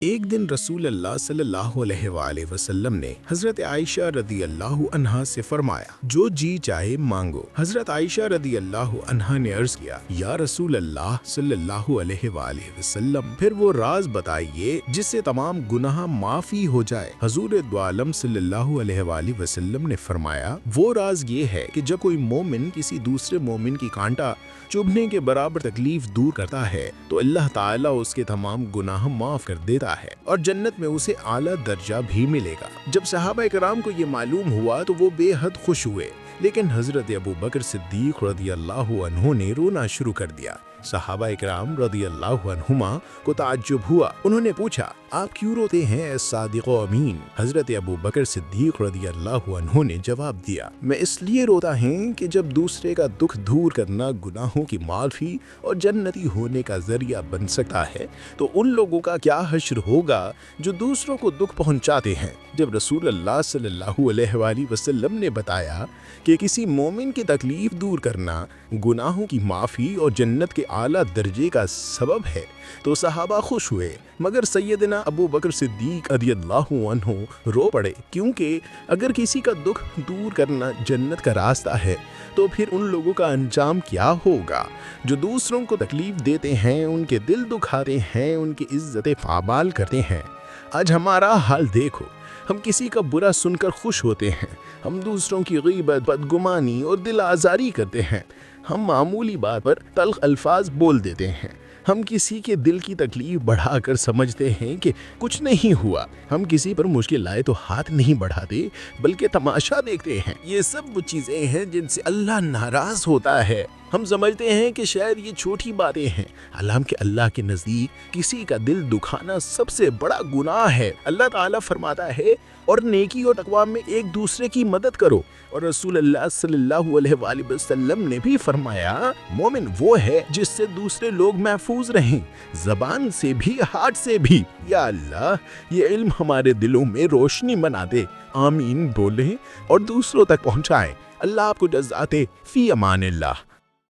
ایک دن رسول اللہ صلی اللہ علیہ وآلہ وسلم نے حضرت عائشہ رضی اللہ عنہا سے فرمایا، جو جی چاہے مانگو۔ حضرت عائشہ رضی اللہ عنہا نے عرض کیا، یا رسول اللہ صلی اللہ علیہ وآلہ وسلم، پھر وہ راز بتائیے جس سے تمام گناہ معافی ہو جائے۔ حضور دو عالم صلی اللہ علیہ وآلہ وسلم نے فرمایا، وہ راز یہ ہے کہ جب کوئی مومن کسی دوسرے مومن کی کانٹا چبھنے کے برابر تکلیف دور کرتا ہے تو اللہ تعالیٰ اس کے تمام گناہ معاف کر دیتا ہے اور جنت میں اسے اعلیٰ درجہ بھی ملے گا۔ جب صحابہ کرام کو یہ معلوم ہوا تو وہ بے حد خوش ہوئے، لیکن حضرت ابو بکر صدیق رضی اللہ عنہ نے رونا شروع کر دیا۔ صحابہ کرام رضی اللہ عنہما کو تعجب ہوا۔ انہوں نے پوچھا، آپ کیوں روتے ہیں اے صادق و امین؟ حضرت ابو بکر صدیق رضی اللہ عنہ نے جواب دیا، میں اس لیے روتا ہوں کہ جب دوسرے کا دکھ دور کرنا گناہوں کی معافی اور جنتی ہونے کا ذریعہ بن سکتا ہے تو ان لوگوں کا کیا حشر ہوگا جو دوسروں کو دکھ پہنچاتے ہیں۔ جب رسول اللہ صلی اللہ علیہ وآلہ وسلم نے بتایا کہ کسی مومن کی تکلیف دور کرنا گناہوں کی معافی اور جنت کے اعلیٰ درجے کا سبب ہے تو صحابہ خوش ہوئے، مگر سیدنا ابو بکر صدیق رضی اللہ عنہ رو پڑے، کیونکہ اگر کسی کا دکھ دور کرنا جنت کا راستہ ہے تو پھر ان لوگوں کا انجام کیا ہوگا جو دوسروں کو تکلیف دیتے ہیں، ان کے دل دکھاتے ہیں، ان کی عزت پامال کرتے ہیں۔ آج ہمارا حال دیکھو، ہم کسی کا برا سن کر خوش ہوتے ہیں، ہم دوسروں کی غیبت، بدگمانی اور دل آزاری کرتے ہیں، ہم معمولی بات پر تلخ الفاظ بول دیتے ہیں، ہم کسی کے دل کی تکلیف بڑھا کر سمجھتے ہیں کہ کچھ نہیں ہوا، ہم کسی پر مشکل لائے تو ہاتھ نہیں بڑھاتے بلکہ تماشا دیکھتے ہیں۔ یہ سب وہ چیزیں ہیں جن سے اللہ ناراض ہوتا ہے۔ ہم سمجھتے ہیں کہ شاید یہ چھوٹی باتیں ہیں، حالانکہ اللہ کے نزدیک کسی کا دل دکھانا سب سے بڑا گناہ ہے۔ اللہ تعالیٰ فرماتا ہے، اور نیکی اور تقوی میں ایک دوسرے کی مدد کرو، اور رسول اللہ صلی اللہ علیہ وآلہ وسلم نے بھی فرمایا، مومن وہ ہے جس سے دوسرے لوگ محفوظ رہیں، زبان سے بھی، ہاتھ سے بھی۔ یا اللہ، یہ علم ہمارے دلوں میں روشنی بنا دے۔ آمین بولیں اور دوسروں تک پہنچائیں۔ اللہ آپ کو جزاتے فی امان اللہ۔